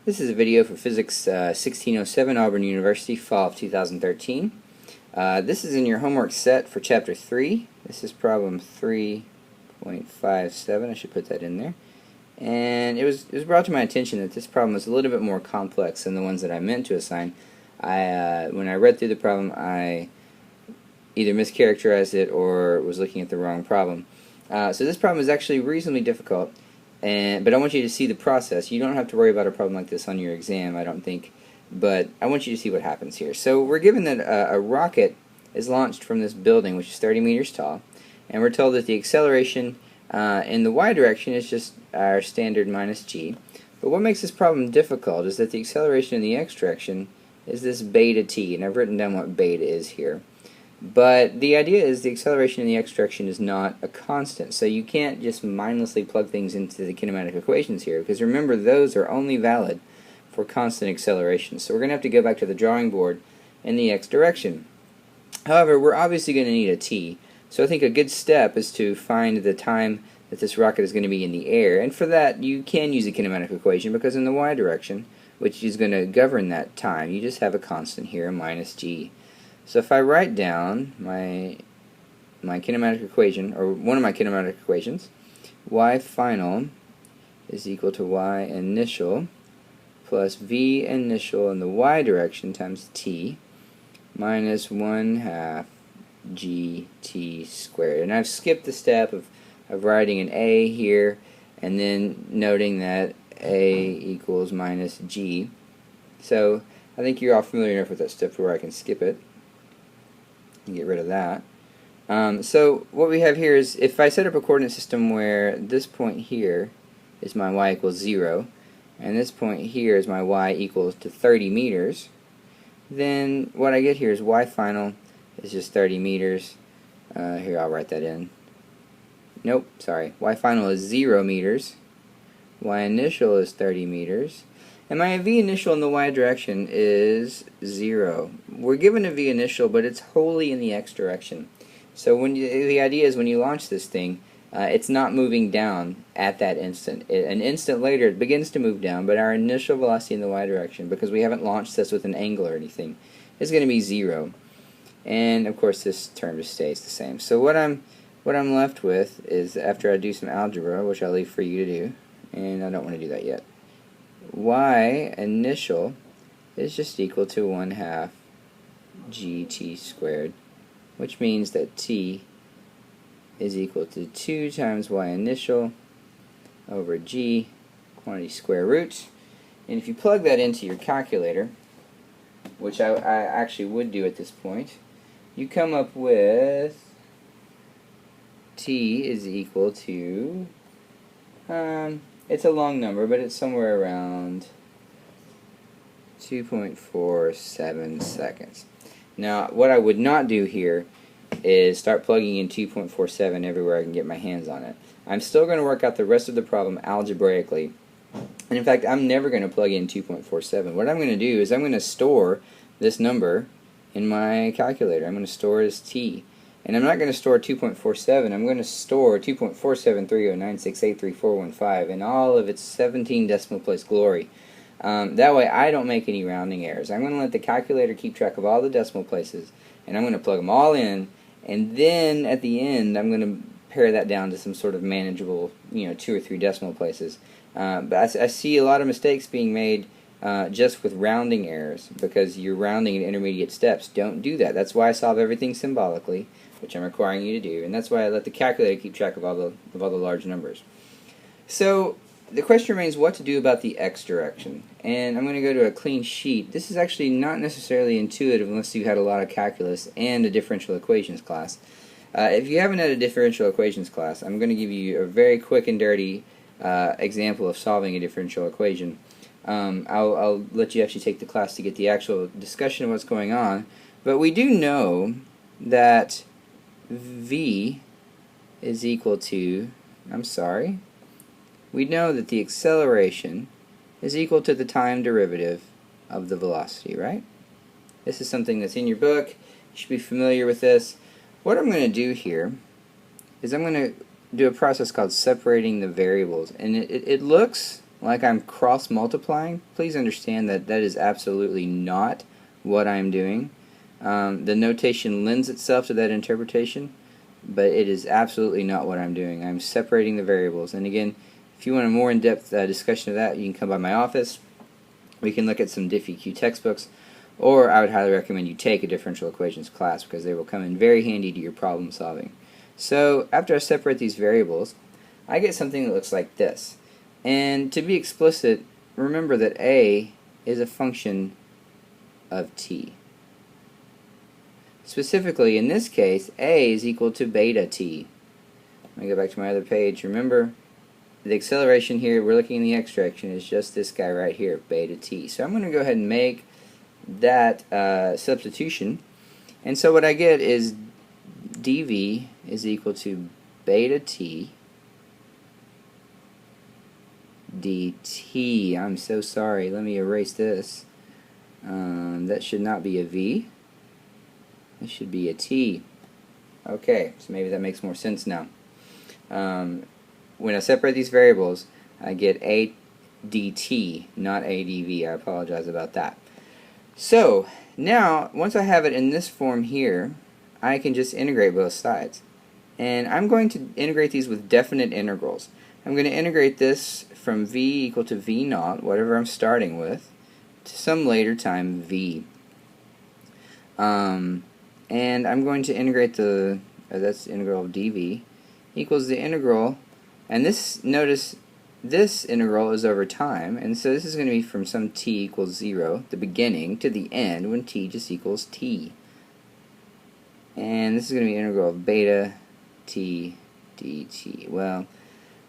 This is a video for Physics 1607, Auburn University, fall of 2013. This is in your homework set for Chapter 3. This is problem 3.57. I should put that in there. And it was brought to my attention that this problem is a little bit more complex than the ones that I meant to assign. When I read through the problem, I either mischaracterized it or was looking at the wrong problem. So this problem is actually reasonably difficult. But I want you to see the process. You don't have to worry about a problem like this on your exam, I don't think, but I want you to see what happens here. So we're given that a rocket is launched from this building, which is 30 meters tall, and we're told that the acceleration in the y direction is just our standard minus g. But what makes this problem difficult is that the acceleration in the x direction is this beta t, and I've written down what beta is here. But the idea is the acceleration in the x direction is not a constant, so you can't just mindlessly plug things into the kinematic equations here, because remember, those are only valid for constant acceleration. So we're going to have to go back to the drawing board in the x direction. However, we're obviously going to need a t, so I think a good step is to find the time that this rocket is going to be in the air, and for that you can use a kinematic equation, because in the y direction, which is going to govern that time, you just have a constant here, minus g. So if I write down my kinematic equation, or one of my kinematic equations, y final is equal to y initial plus v initial in the y direction times t minus 1/2 gt squared. And I've skipped the step of writing an a here and then noting that a equals minus g. So I think you're all familiar enough with that step where I can skip it and get rid of that. So what we have here is, if I set up a coordinate system where this point here is my y equals 0, and this point here is my y equals to 30 meters, then what I get here is y final is just 30 meters. Here, I'll write that in. Nope, sorry. Y final is 0 meters. Y initial is 30 meters. And my v initial in the y direction is 0. We're given a v initial, but it's wholly in the x direction. So the idea is when you launch this thing, it's not moving down at that instant. An instant later, it begins to move down, but our initial velocity in the y direction, because we haven't launched this with an angle or anything, is going to be 0. And of course, this term just stays the same. So what I'm left with is, after I do some algebra, which I'll leave for you to do, and I don't want to do that yet, y initial is just equal to 1/2 gt squared, which means that t is equal to 2 times y initial over g, quantity square root. And if you plug that into your calculator, which I actually would do at this point, you come up with t is equal to it's a long number, but it's somewhere around 2.47 seconds. Now, what I would not do here is start plugging in 2.47 everywhere I can get my hands on it. I'm still going to work out the rest of the problem algebraically. And in fact, I'm never going to plug in 2.47. What I'm going to do is I'm going to store this number in my calculator. I'm going to store it as t. And I'm not going to store 2.47, I'm going to store 2.47309683415 in all of its 17 decimal place glory. That way I don't make any rounding errors. I'm going to let the calculator keep track of all the decimal places, and I'm going to plug them all in, and then at the end I'm going to pare that down to some sort of manageable, 2 or 3 decimal places. But I see a lot of mistakes being made just with rounding errors, because you're rounding at intermediate steps. Don't do that. That's why I solve everything symbolically, which I'm requiring you to do, and that's why I let the calculator keep track of all the large numbers. So the question remains what to do about the x direction, and I'm going to go to a clean sheet. This is actually not necessarily intuitive unless you had a lot of calculus and a differential equations class. If you haven't had a differential equations class, I'm going to give you a very quick and dirty example of solving a differential equation. I'll let you actually take the class to get the actual discussion of what's going on, but we do know that v is equal to, we know that the acceleration is equal to the time derivative of the velocity, right? This is something that's in your book. You should be familiar with this. What I'm going to do here is I'm going to do a process called separating the variables, and it looks like I'm cross multiplying, please understand that that is absolutely not what I'm doing. The notation lends itself to that interpretation, but it is absolutely not what I'm doing. I'm separating the variables. And again, if you want a more in-depth discussion of that, you can come by my office. We can look at some DiffEq textbooks, or I would highly recommend you take a differential equations class because they will come in very handy to your problem solving. So after I separate these variables, I get something that looks like this. And to be explicit, remember that a is a function of t. Specifically, in this case, a is equal to beta t. Let me go back to my other page. Remember, the acceleration here, we're looking in the x direction, is just this guy right here, beta t. So I'm going to go ahead and make that substitution. And so what I get is dv is equal to beta t dt. I'm so sorry. Let me erase this. That should not be a v. This should be a t. Okay, so maybe that makes more sense now. When I separate these variables, I get a dt, not a dv. I apologize about that. So now, once I have it in this form here, I can just integrate both sides. And I'm going to integrate these with definite integrals. I'm going to integrate this from v equal to v naught, whatever I'm starting with, to some later time v. And I'm going to integrate that's the integral of dv, equals the integral, and this, notice, this integral is over time, and so this is going to be from some t equals 0, the beginning, to the end, when t just equals t. And this is going to be integral of beta t dt. Well,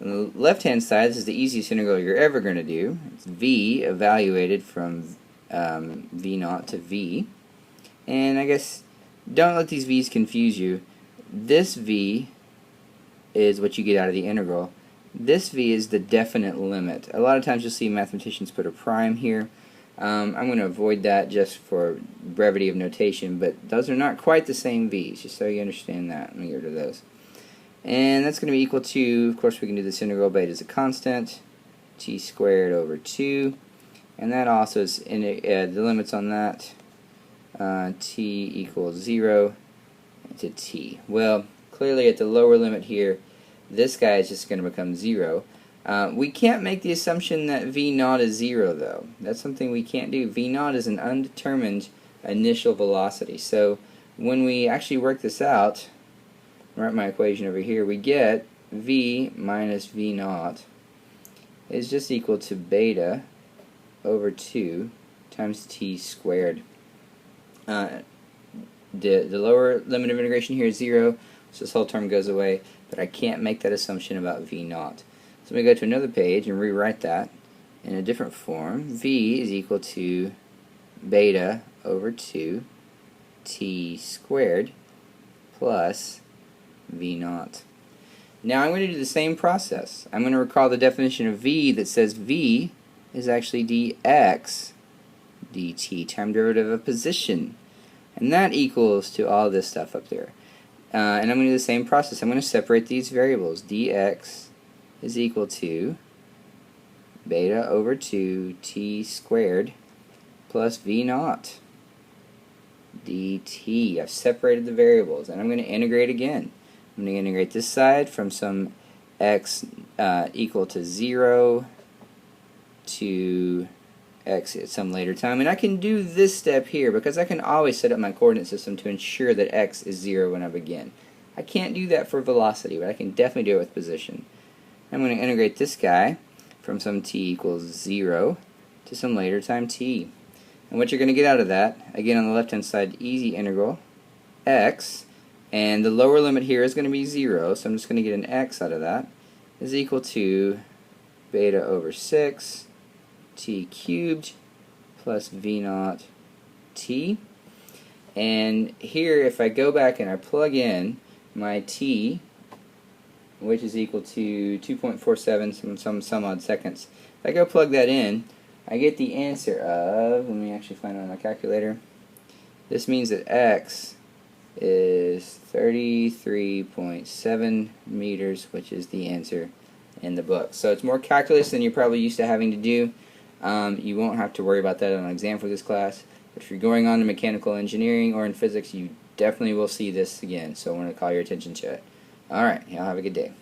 on the left-hand side, this is the easiest integral you're ever going to do. It's v evaluated from v naught to v. And I guess, don't let these v's confuse you. This v is what you get out of the integral. This v is the definite limit. A lot of times you'll see mathematicians put a prime here. I'm going to avoid that just for brevity of notation, but those are not quite the same v's, just so you understand that. Let me get rid of those. And that's going to be equal to, of course we can do this integral, beta is a constant, t squared over 2, and that also is, the limits on that, t equals 0 to t. Well, clearly at the lower limit here, this guy is just going to become 0. We can't make the assumption that v naught is 0 though. That's something we can't do. V naught is an undetermined initial velocity. So when we actually work this out, write my equation over here, we get v minus v naught is just equal to beta over 2 times t squared. The lower limit of integration here is 0, so this whole term goes away, but I can't make that assumption about v naught. So let me go to another page and rewrite that in a different form. V is equal to beta over 2 t squared plus v naught. Now I'm going to do the same process. I'm going to recall the definition of v that says v is actually dx dt, time derivative of position. And that equals to all this stuff up there. And I'm going to do the same process. I'm going to separate these variables. Dx is equal to beta over 2 t squared plus v naught dt. I've separated the variables, and I'm going to integrate again. I'm going to integrate this side from some x equal to 0 to x at some later time. And I can do this step here because I can always set up my coordinate system to ensure that x is 0 when I begin. I can't do that for velocity, but I can definitely do it with position. I'm going to integrate this guy from some t equals 0 to some later time t. And what you're going to get out of that, again on the left hand side, easy integral, x, and the lower limit here is going to be 0, so I'm just going to get an x out of that, is equal to beta over 6 t cubed plus v naught t. And here, if I go back and I plug in my t, which is equal to 2.47 some odd seconds, if I go plug that in, I get the answer of, let me actually find it on my calculator. This means that x is 33.7 meters, which is the answer in the book. So it's more calculus than you're probably used to having to do. You won't have to worry about that on an exam for this class. But if you're going on to mechanical engineering or in physics, you definitely will see this again. So I want to call your attention to it. Alright, y'all have a good day.